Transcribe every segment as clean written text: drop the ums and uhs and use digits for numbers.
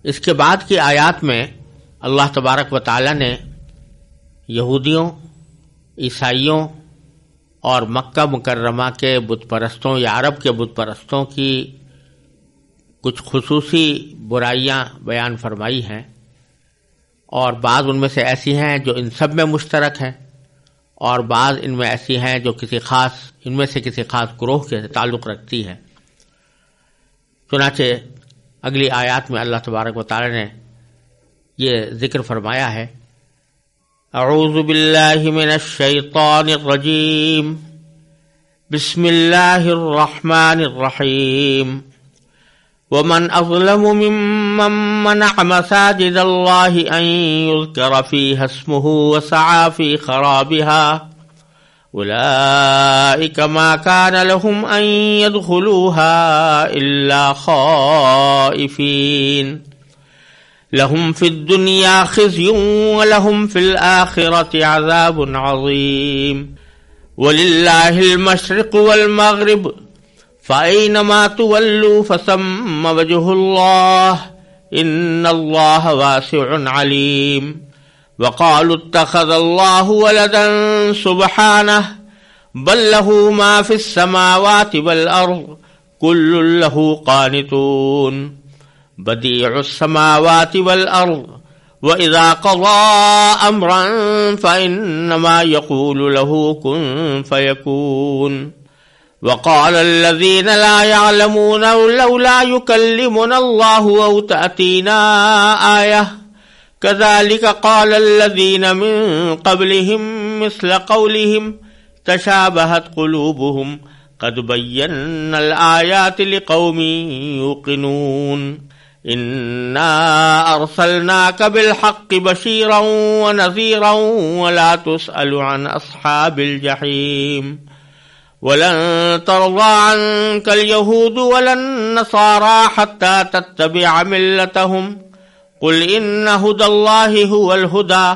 اس کے بعد کی آیات میں اللہ تبارک و تعالی نے یہودیوں، عیسائیوں اور مکہ مکرمہ کے بت پرستوں یا عرب کے بت پرستوں کی کچھ خصوصی برائیاں بیان فرمائی ہیں، اور بعض ان میں سے ایسی ہیں جو ان سب میں مشترک ہیں، اور بعض ان میں ایسی ہیں جو ان میں سے کسی خاص گروہ کے تعلق رکھتی ہیں۔ چنانچہ اگلی آیات میں اللہ تبارک و تعالی نے یہ ذکر فرمایا ہے، اعوذ باللہ من الشیطان الرجیم، بسم اللہ الرحمن الرحیم، ومن اظلم ممن منع مساجد اللہ ان یذکر فیہا اسمہ وسعى فی خرابها اولئک ما کان لهم ان يدخلوها الا خائفین لهم فی الدنیا خزی ولهم فی الآخرة عذاب عظیم وللہ المشرق والمغرب فَأَيْنَمَا تُوَلُّوا فَثَمَّ وَجْهُ اللَّهِ إِنَّ اللَّهَ وَاسِعٌ عَلِيمٌ وَقَالُوا اتَّخَذَ اللَّهُ وَلَدًا سُبْحَانَهُ بَل لَّهُ مَا فِي السَّمَاوَاتِ وَالْأَرْضِ كُلٌّ لَّهُ قَانِتُونَ بَدِيعُ السَّمَاوَاتِ وَالْأَرْضِ وَإِذَا قَضَىٰ أَمْرًا فَإِنَّمَا يَقُولُ لَهُ كُن فَيَكُونُ وقال الذين لا يعلمون لولا يكلمنا الله أو تأتينا آية كذلك قال الذين من قبلهم مثل قولهم تشابهت قلوبهم قد بينا الآيات لقوم يوقنون إنا أرسلناك بالحق بشيرا ونذيرا ولا تسأل عن أصحاب الجحيم وَلَن تَرْضَىٰ عَنكَ الْيَهُودُ وَلَا النَّصَارَىٰ حَتَّىٰ تَتَّبِعَ مِلَّتَهُمْ قُلْ إِنَّ هُدَى اللَّهِ هُوَ الْهُدَىٰ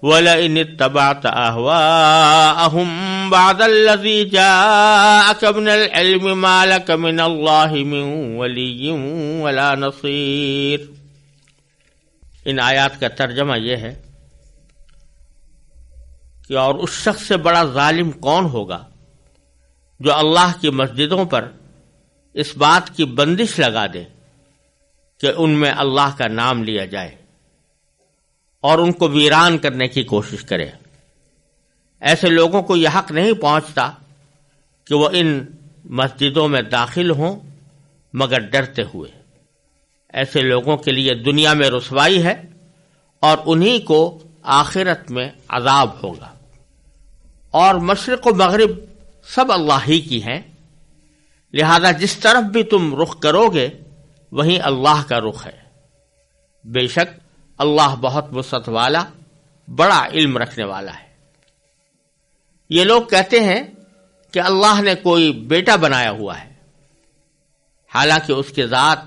وَلَئِنِ اتَّبَعْتَ أَهْوَاءَهُم بَعْدَ الَّذِي جَاءَكَ مِنَ الْعِلْمِ مَا لَكَ مِنَ اللَّهِ مِن وَلِيٍّ وَلَا نَصِيرٍ۔ ان آیات کا ترجمہ یہ ہے کہ اور اس شخص سے بڑا ظالم کون ہوگا جو اللہ کی مسجدوں پر اس بات کی بندش لگا دے کہ ان میں اللہ کا نام لیا جائے اور ان کو ویران کرنے کی کوشش کرے۔ ایسے لوگوں کو یہ حق نہیں پہنچتا کہ وہ ان مسجدوں میں داخل ہوں مگر ڈرتے ہوئے۔ ایسے لوگوں کے لیے دنیا میں رسوائی ہے اور انہی کو آخرت میں عذاب ہوگا۔ اور مشرق و مغرب سب اللہ ہی کی ہیں، لہذا جس طرف بھی تم رخ کرو گے وہیں اللہ کا رخ ہے۔ بے شک اللہ بہت وسعت والا، بڑا علم رکھنے والا ہے۔ یہ لوگ کہتے ہیں کہ اللہ نے کوئی بیٹا بنایا ہوا ہے، حالانکہ اس کی ذات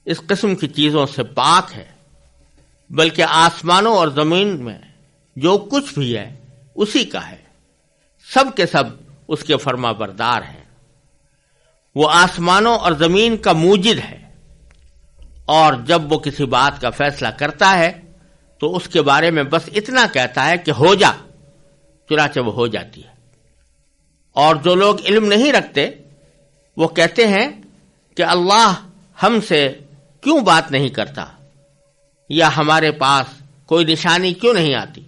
اس قسم کی چیزوں سے پاک ہے، بلکہ آسمانوں اور زمین میں جو کچھ بھی ہے اسی کا ہے، سب کے سب اس کے فرما بردار ہیں۔ وہ آسمانوں اور زمین کا موجد ہے، اور جب وہ کسی بات کا فیصلہ کرتا ہے تو اس کے بارے میں بس اتنا کہتا ہے کہ ہو جا، چنانچہ وہ ہو جاتی ہے۔ اور جو لوگ علم نہیں رکھتے وہ کہتے ہیں کہ اللہ ہم سے کیوں بات نہیں کرتا، یا ہمارے پاس کوئی نشانی کیوں نہیں آتی۔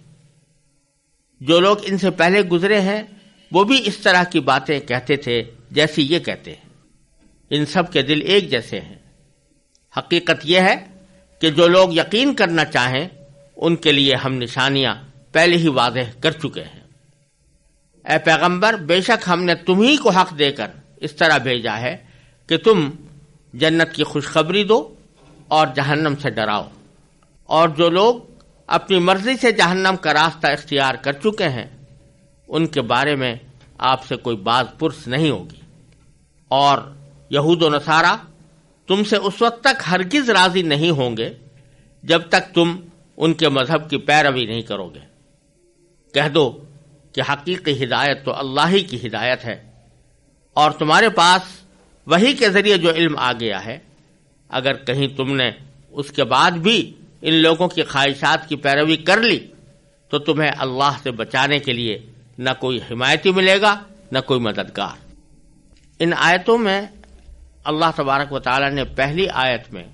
جو لوگ ان سے پہلے گزرے ہیں وہ بھی اس طرح کی باتیں کہتے تھے جیسی یہ کہتے ہیں۔ ان سب کے دل ایک جیسے ہیں۔ حقیقت یہ ہے کہ جو لوگ یقین کرنا چاہیں ان کے لیے ہم نشانیاں پہلے ہی واضح کر چکے ہیں۔ اے پیغمبر، بے شک ہم نے تمہیں کو حق دے کر اس طرح بھیجا ہے کہ تم جنت کی خوشخبری دو اور جہنم سے ڈراؤ، اور جو لوگ اپنی مرضی سے جہنم کا راستہ اختیار کر چکے ہیں ان کے بارے میں آپ سے کوئی باز پرس نہیں ہوگی۔ اور یہود و نصارہ تم سے اس وقت تک ہرگز راضی نہیں ہوں گے جب تک تم ان کے مذہب کی پیروی نہیں کرو گے۔ کہہ دو کہ حقیقی ہدایت تو اللہ ہی کی ہدایت ہے، اور تمہارے پاس وحی کے ذریعے جو علم آ گیا ہے، اگر کہیں تم نے اس کے بعد بھی ان لوگوں کی خواہشات کی پیروی کر لی تو تمہیں اللہ سے بچانے کے لیے نہ کوئی حمایتی ملے گا نہ کوئی مددگار۔ ان آیتوں میں اللہ تبارک و تعالی نے پہلی آیت میں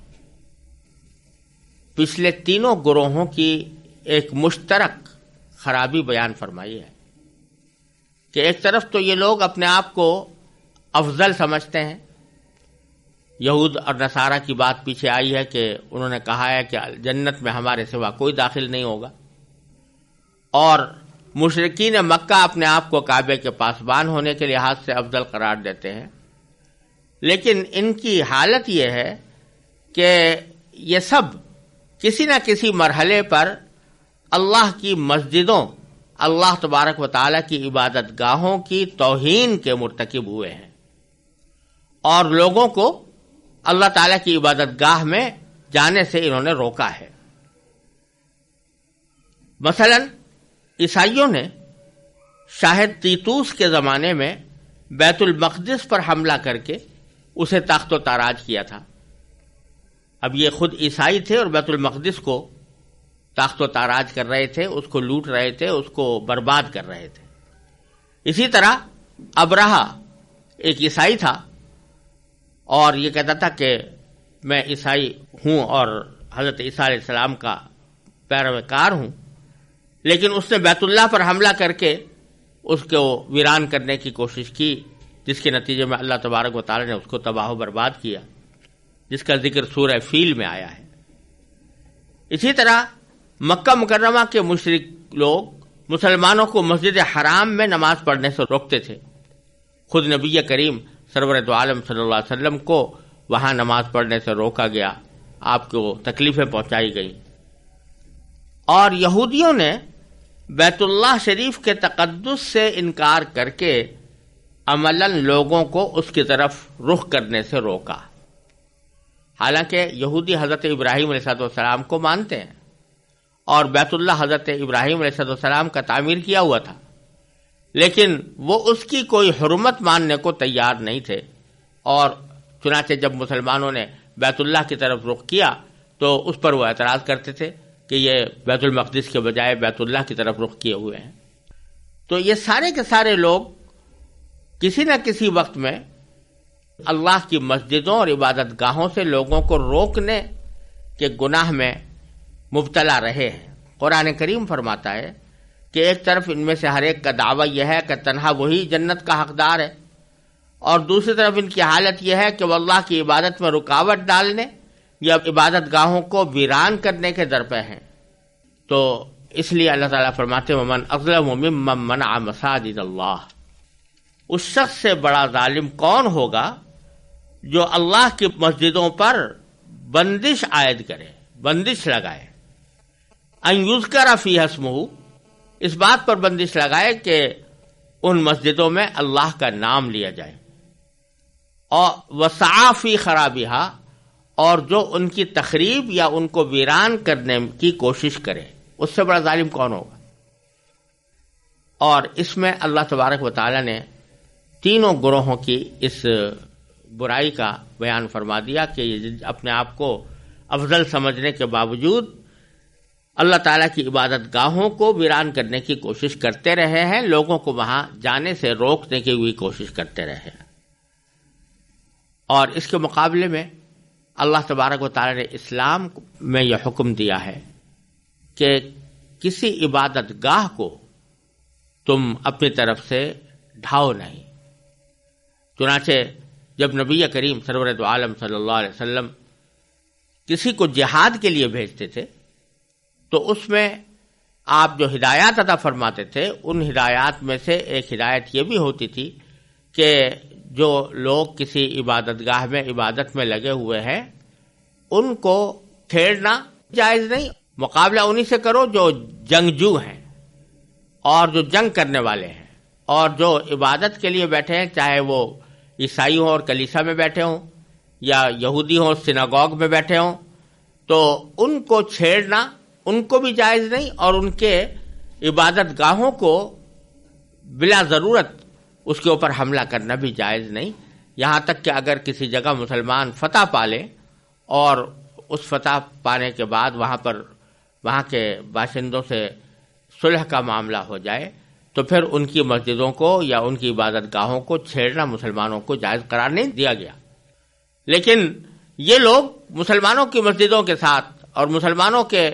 پچھلے تینوں گروہوں کی ایک مشترک خرابی بیان فرمائی ہے کہ ایک طرف تو یہ لوگ اپنے آپ کو افضل سمجھتے ہیں۔ یہود اور نصارہ کی بات پیچھے آئی ہے کہ انہوں نے کہا ہے کہ جنت میں ہمارے سوا کوئی داخل نہیں ہوگا، اور مشرکین مکہ اپنے آپ کو کعبے کے پاسبان ہونے کے لحاظ سے افضل قرار دیتے ہیں۔ لیکن ان کی حالت یہ ہے کہ یہ سب کسی نہ کسی مرحلے پر اللہ کی مسجدوں، اللہ تبارک و تعالیٰ کی عبادت گاہوں کی توہین کے مرتکب ہوئے ہیں، اور لوگوں کو اللہ تعالیٰ کی عبادت گاہ میں جانے سے انہوں نے روکا ہے۔ مثلا عیسائیوں نے شاہد تیتوس کے زمانے میں بیت المقدس پر حملہ کر کے اسے تخت و تاراج کیا تھا۔ اب یہ خود عیسائی تھے اور بیت المقدس کو تخت و تاراج کر رہے تھے، اس کو لوٹ رہے تھے، اس کو برباد کر رہے تھے۔ اسی طرح ابرہہ ایک عیسائی تھا اور یہ کہتا تھا کہ میں عیسائی ہوں اور حضرت عیسیٰ علیہ السلام کا پیروکار ہوں، لیکن اس نے بیت اللہ پر حملہ کر کے اس کو ویران کرنے کی کوشش کی، جس کے نتیجے میں اللہ تبارک و تعالی نے اس کو تباہ و برباد کیا، جس کا ذکر سورہ فیل میں آیا ہے۔ اسی طرح مکہ مکرمہ کے مشرک لوگ مسلمانوں کو مسجد حرام میں نماز پڑھنے سے روکتے تھے۔ خود نبی کریم سرور دو عالم صلی اللہ علیہ وسلم کو وہاں نماز پڑھنے سے روکا گیا، آپ کو تکلیفیں پہنچائی گئیں۔ اور یہودیوں نے بیت اللہ شریف کے تقدس سے انکار کر کے عملاً لوگوں کو اس کی طرف رخ کرنے سے روکا۔ حالانکہ یہودی حضرت ابراہیم علیہ السلام کو مانتے ہیں اور بیت اللہ حضرت ابراہیم علیہ السلام کا تعمیر کیا ہوا تھا، لیکن وہ اس کی کوئی حرمت ماننے کو تیار نہیں تھے، اور چنانچہ جب مسلمانوں نے بیت اللہ کی طرف رخ کیا تو اس پر وہ اعتراض کرتے تھے کہ یہ بیت المقدس کے بجائے بیت اللہ کی طرف رخ کیے ہوئے ہیں۔ تو یہ سارے کے سارے لوگ کسی نہ کسی وقت میں اللہ کی مسجدوں اور عبادت گاہوں سے لوگوں کو روکنے کے گناہ میں مبتلا رہے ہیں۔ قرآن کریم فرماتا ہے کہ ایک طرف ان میں سے ہر ایک کا دعویٰ یہ ہے کہ تنہا وہی جنت کا حقدار ہے، اور دوسری طرف ان کی حالت یہ ہے کہ وہ اللہ کی عبادت میں رکاوٹ ڈالنے یا عبادت گاہوں کو ویران کرنے کے درپے ہیں۔ تو اس لیے اللہ تعالیٰ فرماتے ہیں وَمَنْ أَظْلَمُ مِمَّنْ مَنَعَ مَسَاجِدَ اللَّهِ، اس شخص سے بڑا ظالم کون ہوگا جو اللہ کی مسجدوں پر بندش عائد کرے، بندش لگائے، ان یذکر فیہا اسمہ، اس بات پر بندش لگائے کہ ان مسجدوں میں اللہ کا نام لیا جائے، اور وسعی فی خرابہا، اور جو ان کی تخریب یا ان کو ویران کرنے کی کوشش کرے، اس سے بڑا ظالم کون ہوگا۔ اور اس میں اللہ تبارک و تعالی نے تینوں گروہوں کی اس برائی کا بیان فرما دیا کہ یہ اپنے آپ کو افضل سمجھنے کے باوجود اللہ تعالیٰ کی عبادت گاہوں کو ویران کرنے کی کوشش کرتے رہے ہیں، لوگوں کو وہاں جانے سے روکنے کی بھی کوشش کرتے رہے ہیں۔ اور اس کے مقابلے میں اللہ تبارک و تعالیٰ نے اسلام میں یہ حکم دیا ہے کہ کسی عبادت گاہ کو تم اپنی طرف سے ڈھاؤ نہیں۔ چنانچہ جب نبی کریم سرور دو عالم صلی اللہ علیہ وسلم کسی کو جہاد کے لیے بھیجتے تھے تو اس میں آپ جو ہدایات عطا فرماتے تھے، ان ہدایات میں سے ایک ہدایت یہ بھی ہوتی تھی کہ جو لوگ کسی عبادت گاہ میں عبادت میں لگے ہوئے ہیں ان کو چھیڑنا جائز نہیں، مقابلہ انہی سے کرو جو جنگجو ہیں اور جو جنگ کرنے والے ہیں، اور جو عبادت کے لیے بیٹھے ہیں، چاہے وہ عیسائی ہوں اور کلیسا میں بیٹھے ہوں یا یہودی ہوں سناگوگ میں بیٹھے ہوں، تو ان کو چھیڑنا ان کو بھی جائز نہیں، اور ان کے عبادت گاہوں کو بلا ضرورت اس کے اوپر حملہ کرنا بھی جائز نہیں، یہاں تک کہ اگر کسی جگہ مسلمان فتح پالے اور اس فتح پانے کے بعد وہاں کے باشندوں سے صلح کا معاملہ ہو جائے تو پھر ان کی مسجدوں کو یا ان کی عبادت گاہوں کو چھیڑنا مسلمانوں کو جائز قرار نہیں دیا گیا. لیکن یہ لوگ مسلمانوں کی مسجدوں کے ساتھ اور مسلمانوں کے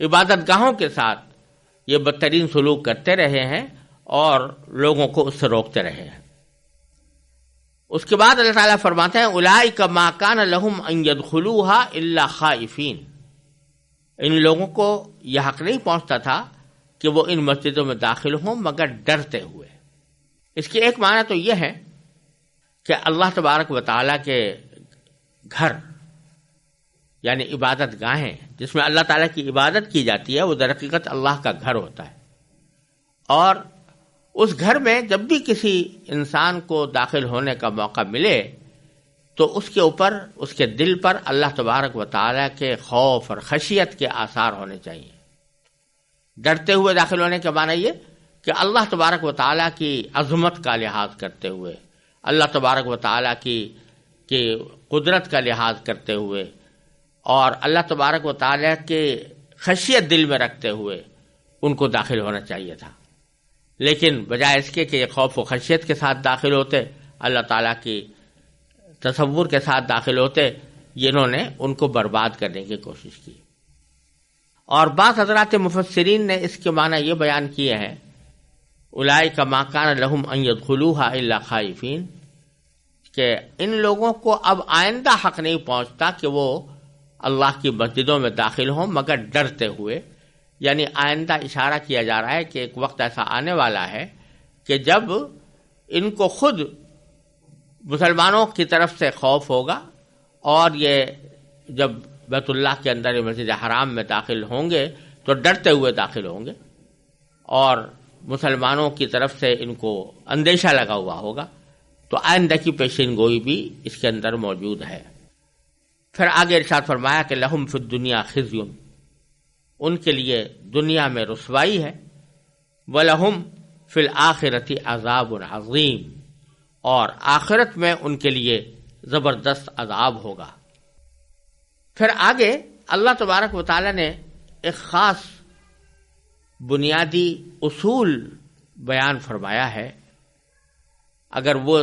عبادت گاہوں کے ساتھ یہ بدترین سلوک کرتے رہے ہیں اور لوگوں کو اس سے روکتے رہے ہیں. اس کے بعد اللہ تعالیٰ فرماتے ہیں اولئک ما کان لہم ان یدخلوها الا خائفین. ان لوگوں کو یہ حق نہیں پہنچتا تھا کہ وہ ان مسجدوں میں داخل ہوں مگر ڈرتے ہوئے. اس کی ایک معنی تو یہ ہے کہ اللہ تبارک و تعالیٰ کے گھر یعنی عبادت گاہیں جس میں اللہ تعالیٰ کی عبادت کی جاتی ہے وہ در حقیقت اللہ کا گھر ہوتا ہے. اور اس گھر میں جب بھی کسی انسان کو داخل ہونے کا موقع ملے تو اس کے اوپر اس کے دل پر اللہ تبارک و تعالیٰ کے خوف اور خشیت کے آثار ہونے چاہیے. ڈرتے ہوئے داخل ہونے کا معنی یہ کہ اللہ تبارک و تعالیٰ کی عظمت کا لحاظ کرتے ہوئے، اللہ تبارک و تعالیٰ کی قدرت کا لحاظ کرتے ہوئے اور اللہ تبارک و تعالیٰ کے خشیت دل میں رکھتے ہوئے ان کو داخل ہونا چاہیے تھا. لیکن بجائے اس کے کہ یہ خوف و خشیت کے ساتھ داخل ہوتے، اللہ تعالیٰ کی تصور کے ساتھ داخل ہوتے، انہوں نے ان کو برباد کرنے کی کوشش کی. اور بعض حضرات مفسرین نے اس کے معنی یہ بیان کیے ہیں اولئک ما کان لہم ان یدخلوها الا خائفین، کہ ان لوگوں کو اب آئندہ حق نہیں پہنچتا کہ وہ اللہ کی مسجدوں میں داخل ہوں مگر ڈرتے ہوئے. یعنی آئندہ اشارہ کیا جا رہا ہے کہ ایک وقت ایسا آنے والا ہے کہ جب ان کو خود مسلمانوں کی طرف سے خوف ہوگا اور یہ جب بیت اللہ کے اندر مسجد حرام میں داخل ہوں گے تو ڈرتے ہوئے داخل ہوں گے اور مسلمانوں کی طرف سے ان کو اندیشہ لگا ہوا ہوگا. تو آئندہ کی پیشین گوئی بھی اس کے اندر موجود ہے. پھر آگے ارشاد فرمایا کہ لہم فی الدنیا خزی، ان کے لیے دنیا میں رسوائی ہے، وَلَهُمْ فِي الْآخِرَةِ عَذَابٌ عَظِيمٌ، اور آخرت میں ان کے لیے زبردست عذاب ہوگا. پھر آگے اللہ تبارک و تعالی نے ایک خاص بنیادی اصول بیان فرمایا ہے. اگر وہ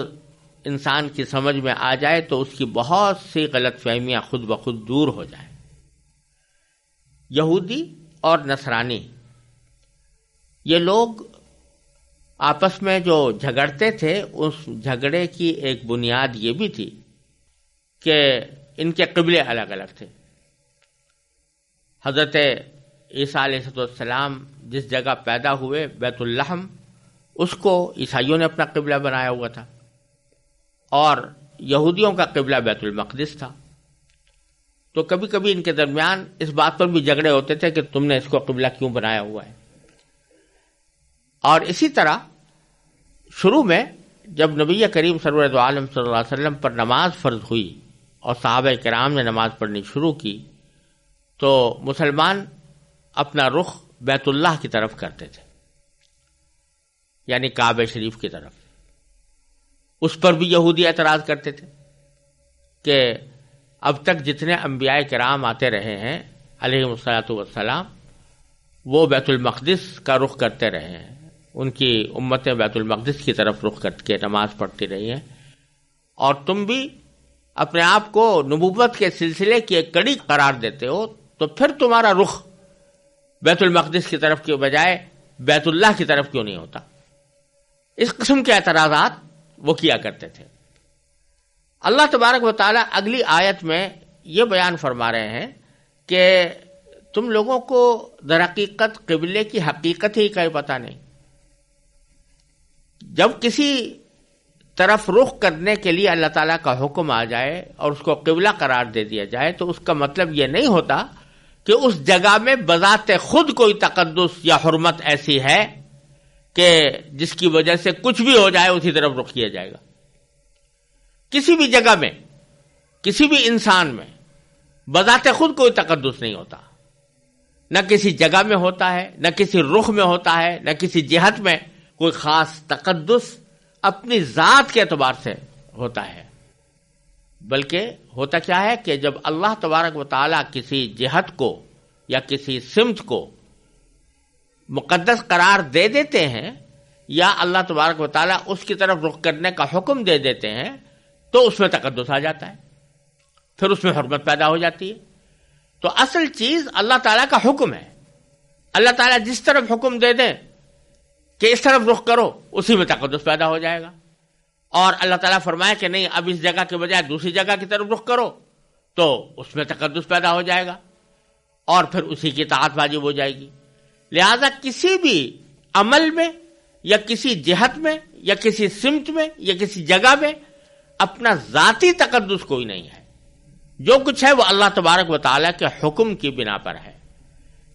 انسان کی سمجھ میں آ جائے تو اس کی بہت سی غلط فہمیاں خود بخود دور ہو جائیں. یہودی اور نصرانی یہ لوگ آپس میں جو جھگڑتے تھے اس جھگڑے کی ایک بنیاد یہ بھی تھی کہ ان کے قبلے الگ الگ تھے. حضرت عیسیٰ علیہ السلام جس جگہ پیدا ہوئے بیت اللحم، اس کو عیسائیوں نے اپنا قبلہ بنایا ہوا تھا اور یہودیوں کا قبلہ بیت المقدس تھا. تو کبھی کبھی ان کے درمیان اس بات پر بھی جھگڑے ہوتے تھے کہ تم نے اس کو قبلہ کیوں بنایا ہوا ہے. اور اسی طرح شروع میں جب نبی کریم سرور عالم صلی اللہ علیہ وسلم پر نماز فرض ہوئی اور صحابہ کرام نے نماز پڑھنی شروع کی تو مسلمان اپنا رخ بیت اللہ کی طرف کرتے تھے، یعنی کعبہ شریف کی طرف. اس پر بھی یہودی اعتراض کرتے تھے کہ اب تک جتنے انبیاء کرام آتے رہے ہیں علیہم الصلاۃ والسلام وہ بیت المقدس کا رخ کرتے رہے ہیں، ان کی امتیں بیت المقدس کی طرف رخ کر کے نماز پڑھتی رہی ہیں، اور تم بھی اپنے آپ کو نبوت کے سلسلے کی ایک کڑی قرار دیتے ہو، تو پھر تمہارا رخ بیت المقدس کی طرف کے بجائے بیت اللہ کی طرف کیوں نہیں ہوتا؟ اس قسم کے اعتراضات وہ کیا کرتے تھے. اللہ تبارک و تعالیٰ اگلی آیت میں یہ بیان فرما رہے ہیں کہ تم لوگوں کو در حقیقت قبلے کی حقیقت ہی کا پتہ نہیں. جب کسی طرف رخ کرنے کے لیے اللہ تعالیٰ کا حکم آ جائے اور اس کو قبلہ قرار دے دیا جائے تو اس کا مطلب یہ نہیں ہوتا کہ اس جگہ میں بذات خود کوئی تقدس یا حرمت ایسی ہے کہ جس کی وجہ سے کچھ بھی ہو جائے اسی طرف رخ کیا جائے گا. کسی بھی جگہ میں، کسی بھی انسان میں بذات خود کوئی تقدس نہیں ہوتا، نہ کسی جگہ میں ہوتا ہے، نہ کسی رخ میں ہوتا ہے، نہ کسی جہت میں کوئی خاص تقدس اپنی ذات کے اعتبار سے ہوتا ہے. بلکہ ہوتا کیا ہے کہ جب اللہ تبارک و تعالیٰ کسی جہت کو یا کسی سمت کو مقدس قرار دے دیتے ہیں یا اللہ تبارک و تعالیٰ اس کی طرف رخ کرنے کا حکم دے دیتے ہیں تو اس میں تقدس آ جاتا ہے، پھر اس میں حرمت پیدا ہو جاتی ہے۔ تو اصل چیز اللہ تعالیٰ کا حکم ہے، اللہ تعالیٰ جس طرف حکم دے دیں کہ اس طرف رخ کرو اسی میں تقدس پیدا ہو جائے گا، اور اللہ تعالیٰ فرمائے کہ نہیں اب اس جگہ کے بجائے دوسری جگہ کی طرف رخ کرو تو اس میں تقدس پیدا ہو جائے گا اور پھر اسی کی اطاعت واجب ہو جائے گی۔ لہذا کسی بھی عمل میں یا کسی جہت میں یا کسی سمت میں یا کسی جگہ میں اپنا ذاتی تقدس کوئی نہیں ہے، جو کچھ ہے وہ اللہ تبارک و تعالیٰ کے حکم کی بنا پر ہے۔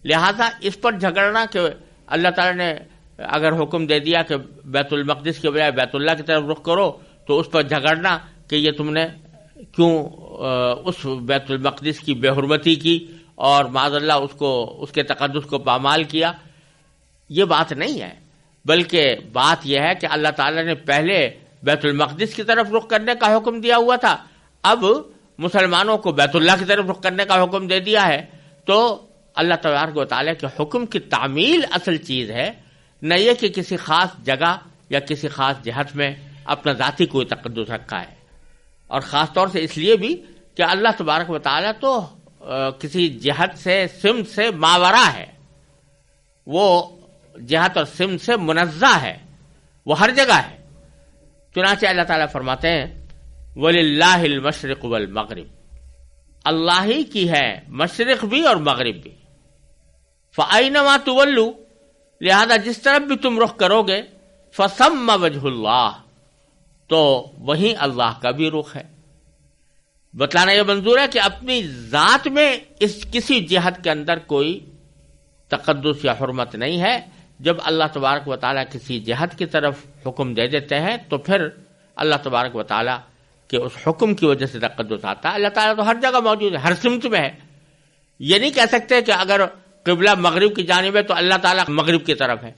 لہذا اس پر جھگڑنا کہ اللہ تعالیٰ نے اگر حکم دے دیا کہ بیت المقدس کے بجائے بیت اللہ کی طرف رخ کرو تو اس پر جھگڑنا کہ یہ تم نے کیوں اس بیت المقدس کی بے حرمتی کی اور معاذ اللہ اس کے تقدس کو پامال کیا، یہ بات نہیں ہے، بلکہ بات یہ ہے کہ اللہ تعالیٰ نے پہلے بیت المقدس کی طرف رخ کرنے کا حکم دیا ہوا تھا، اب مسلمانوں کو بیت اللہ کی طرف رخ کرنے کا حکم دے دیا ہے، تو اللہ تبارک و تعالیٰ کے حکم کی تعمیل اصل چیز ہے، نہ یہ کہ کسی خاص جگہ یا کسی خاص جہت میں اپنا ذاتی کوئی تقدس رکھا ہے۔ اور خاص طور سے اس لیے بھی کہ اللہ تبارک و تعالیٰ تو کسی جہت سے سمت سے ماورا ہے، وہ جہت اور سمت سے منزہ ہے، وہ ہر جگہ ہے۔ چنانچہ اللہ تعالیٰ فرماتے ہیں وَلِلَّهِ الْمَشْرِقُ وَالْمَغْرِبُ، اللہ ہی کی ہے مشرق بھی اور مغرب بھی، فَأَيْنَمَا تُوَلُّوا، لہذا جس طرف بھی تم رخ کرو گے فَثَمَّ وَجْهُ اللَّهِ، تو وہیں اللہ کا بھی رخ ہے۔ بتلانا یہ منظور ہے کہ اپنی ذات میں اس کسی جہت کے اندر کوئی تقدس یا حرمت نہیں ہے۔ جب اللہ تبارک و تعالیٰ کسی جہت کی طرف حکم دے دیتے ہیں تو پھر اللہ تبارک و تعالیٰ کے اس حکم کی وجہ سے تقدس آتا ہے۔ اللہ تعالیٰ تو ہر جگہ موجود ہے، ہر سمت میں ہے۔ یہ نہیں کہہ سکتے کہ اگر قبلہ مغرب کی جانب ہے تو اللہ تعالیٰ مغرب کی طرف ہے،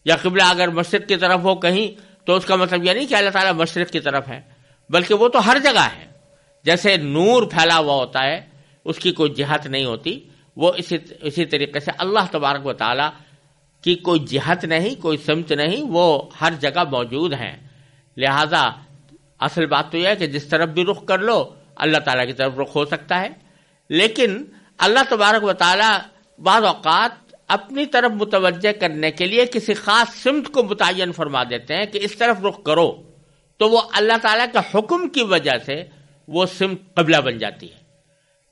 یا قبلہ اگر مشرق کی طرف ہو کہیں تو اس کا مطلب یہ نہیں کہ اللہ تعالیٰ مشرق کی طرف ہے، بلکہ وہ تو ہر جگہ ہے۔ جیسے نور پھیلا ہوا ہوتا ہے، اس کی کوئی جہت نہیں ہوتی، وہ اسی طریقے سے اللہ تبارک و تعالیٰ کی کوئی جہت نہیں، کوئی سمت نہیں، وہ ہر جگہ موجود ہیں۔ لہذا اصل بات تو یہ ہے کہ جس طرف بھی رخ کر لو اللہ تعالیٰ کی طرف رخ ہو سکتا ہے، لیکن اللہ تبارک و تعالیٰ بعض اوقات اپنی طرف متوجہ کرنے کے لیے کسی خاص سمت کو متعین فرما دیتے ہیں کہ اس طرف رخ کرو، تو وہ اللہ تعالیٰ کے حکم کی وجہ سے وہ سمت قبلہ بن جاتی ہے۔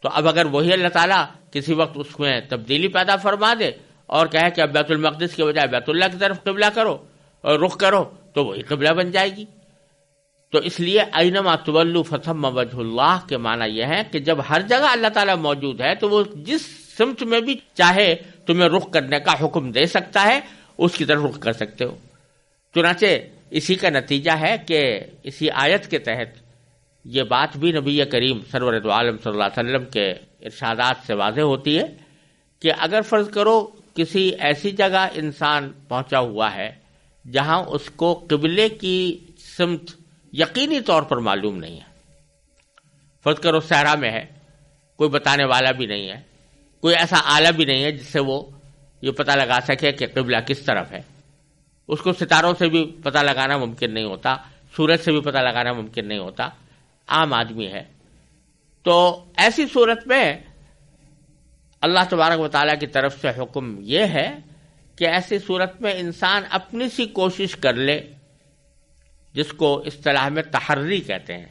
تو اب اگر وہی اللہ تعالیٰ کسی وقت اس میں تبدیلی پیدا فرما دے اور کہے کہ اب بیت المقدس کے بجائے بیت اللہ کی طرف قبلہ کرو اور رخ کرو، تو وہی قبلہ بن جائے گی۔ تو اس لیے اینما تولوا فثم وجہ اللہ کے معنی یہ ہے کہ جب ہر جگہ اللہ تعالیٰ موجود ہے تو وہ جس سمت میں بھی چاہے تمہیں رخ کرنے کا حکم دے سکتا ہے، اس کی طرف رخ کر سکتے ہو۔ چنانچہ اسی کا نتیجہ ہے کہ اسی آیت کے تحت یہ بات بھی نبی کریم سرور دو عالم صلی اللہ علیہ وسلم کے ارشادات سے واضح ہوتی ہے کہ اگر فرض کرو کسی ایسی جگہ انسان پہنچا ہوا ہے جہاں اس کو قبلے کی سمت یقینی طور پر معلوم نہیں ہے، فرض کرو صحرا میں ہے، کوئی بتانے والا بھی نہیں ہے، کوئی ایسا آلہ بھی نہیں ہے جس سے وہ یہ پتہ لگا سکے کہ قبلہ کس طرف ہے، اس کو ستاروں سے بھی پتہ لگانا ممکن نہیں ہوتا، سورج سے بھی پتہ لگانا ممکن نہیں ہوتا، عام آدمی ہے۔ تو ایسی صورت میں اللہ تبارک و تعالیٰ کی طرف سے حکم یہ ہے کہ ایسی صورت میں انسان اپنی سی کوشش کر لے، جس کو اصطلاح میں تحری کہتے ہیں،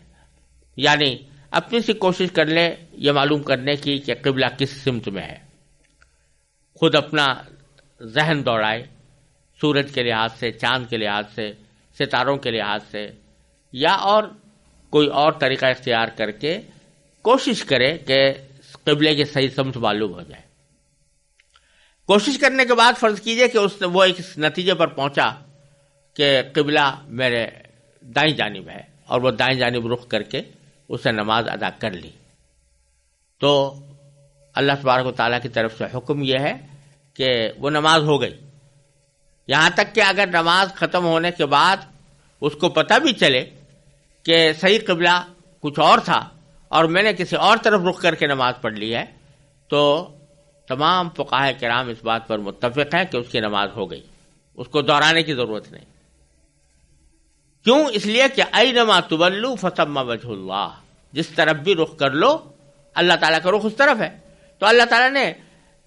یعنی اپنی سی کوشش کر لے یہ معلوم کرنے کی کہ قبلہ کس سمت میں ہے، خود اپنا ذہن دوڑائے، سورج کے لحاظ سے، چاند کے لحاظ سے، ستاروں کے لحاظ سے، یا اور کوئی اور طریقہ اختیار کر کے کوشش کرے کہ قبلے کی صحیح سمت معلوم ہو جائے۔ کوشش کرنے کے بعد فرض کیجئے کہ وہ ایک نتیجے پر پہنچا کہ قبلہ میرے دائیں جانب ہے، اور وہ دائیں جانب رخ کر کے اسے نماز ادا کر لی، تو اللہ تبارک و تعالیٰ کی طرف سے حکم یہ ہے کہ وہ نماز ہو گئی۔ یہاں تک کہ اگر نماز ختم ہونے کے بعد اس کو پتہ بھی چلے کہ صحیح قبلہ کچھ اور تھا اور میں نے کسی اور طرف رخ کر کے نماز پڑھ لی ہے تو تمام فقہاء کرام اس بات پر متفق ہیں کہ اس کی نماز ہو گئی، اس کو دہرانے کی ضرورت نہیں۔ کیوں؟ اس لیے کہ اینما تولوا فثم وجہ اللہ، جس طرف بھی رخ کر لو اللہ تعالیٰ کا رخ اس طرف ہے۔ تو اللہ تعالیٰ نے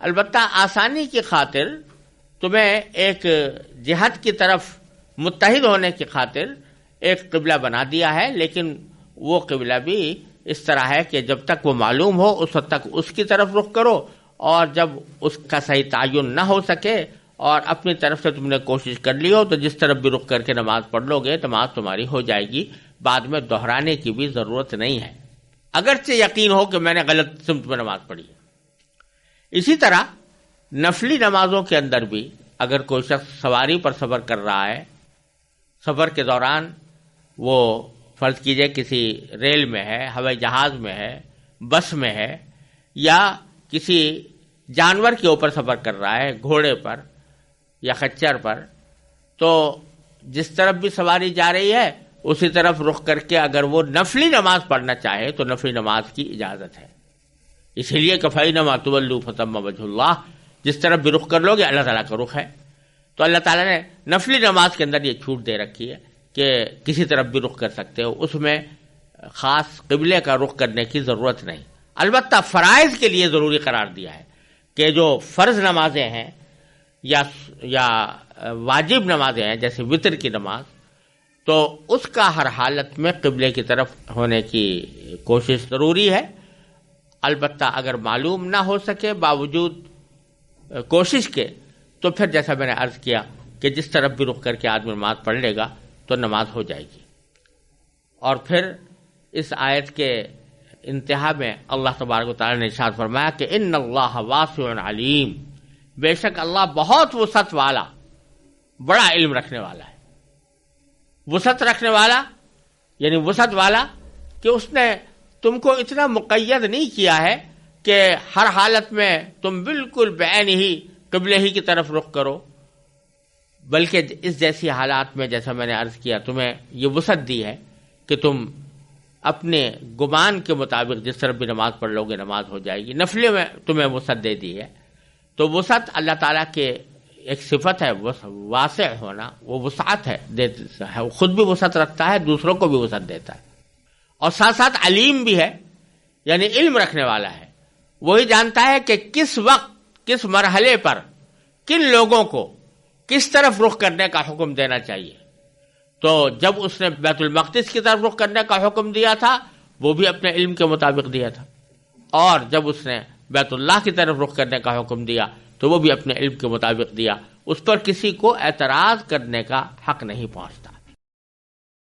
البتہ آسانی کی خاطر تمہیں ایک جہت کی طرف متحد ہونے کی خاطر ایک قبلہ بنا دیا ہے، لیکن وہ قبلہ بھی اس طرح ہے کہ جب تک وہ معلوم ہو اس وقت تک اس کی طرف رخ کرو، اور جب اس کا صحیح تعین نہ ہو سکے اور اپنی طرف سے تم نے کوشش کر لی ہو تو جس طرف بھی رخ کر کے نماز پڑھ لو گے نماز تمہاری ہو جائے گی، بعد میں دہرانے کی بھی ضرورت نہیں ہے، اگرچہ یقین ہو کہ میں نے غلط سمت میں نماز پڑھی ہے۔ اسی طرح نفلی نمازوں کے اندر بھی اگر کوئی شخص سواری پر سفر کر رہا ہے، سفر کے دوران وہ فرض کیجئے کسی ریل میں ہے، ہوائی جہاز میں ہے، بس میں ہے، یا کسی جانور کے اوپر سفر کر رہا ہے، گھوڑے پر یا خچر پر، تو جس طرف بھی سواری جا رہی ہے اسی طرف رخ کر کے اگر وہ نفلی نماز پڑھنا چاہے تو نفلی نماز کی اجازت ہے۔ اسی لیے کہ فَإِنَّمَا تُوَلُّوا فَثَمَّ وَجْهُ اللَّهِ، جس طرف بھی رخ کر لو گے اللہ تعالیٰ کا رخ ہے۔ تو اللہ تعالیٰ نے نفلی نماز کے اندر یہ چھوٹ دے رکھی ہے کہ کسی طرف بھی رخ کر سکتے ہو، اس میں خاص قبلے کا رخ کرنے کی ضرورت نہیں۔ البتہ فرائض کے لیے ضروری قرار دیا ہے کہ جو فرض نمازیں ہیں یا واجب نمازیں ہیں جیسے وتر کی نماز، تو اس کا ہر حالت میں قبلے کی طرف ہونے کی کوشش ضروری ہے۔ البتہ اگر معلوم نہ ہو سکے باوجود کوشش کے تو پھر جیسا میں نے عرض کیا کہ جس طرف بھی رخ کر کے آدمی نماز پڑھ لے گا تو نماز ہو جائے گی۔ اور پھر اس آیت کے انتہا میں اللہ تبارک و تعالی نے ارشاد فرمایا کہ ان اللہ واسع علیم، بے شک اللہ بہت وسعت والا، بڑا علم رکھنے والا ہے۔ وسعت رکھنے والا یعنی وسعت والا کہ اس نے تم کو اتنا مقید نہیں کیا ہے کہ ہر حالت میں تم بالکل بعین ہی قبلے ہی کی طرف رخ کرو، بلکہ اس جیسی حالات میں جیسا میں نے عرض کیا تمہیں یہ وسعت دی ہے کہ تم اپنے گمان کے مطابق جس طرف بھی نماز پڑھ لو گے نماز ہو جائے گی۔ نفلے میں تمہیں وسعت دے دی ہے۔ تو وسعت اللہ تعالیٰ کے ایک صفت ہے واسع ہونا، وہ وسعت ہے، خود بھی وسعت رکھتا ہے، دوسروں کو بھی وسعت دیتا ہے، اور ساتھ ساتھ علیم بھی ہے، یعنی علم رکھنے والا ہے۔ وہی جانتا ہے کہ کس وقت کس مرحلے پر کن لوگوں کو کس طرف رخ کرنے کا حکم دینا چاہیے۔ تو جب اس نے بیت المقدس کی طرف رخ کرنے کا حکم دیا تھا وہ بھی اپنے علم کے مطابق دیا تھا، اور جب اس نے بیت اللہ کی طرف رخ کرنے کا حکم دیا تو وہ بھی اپنے علم کے مطابق دیا، اس پر کسی کو اعتراض کرنے کا حق نہیں پہنچتا۔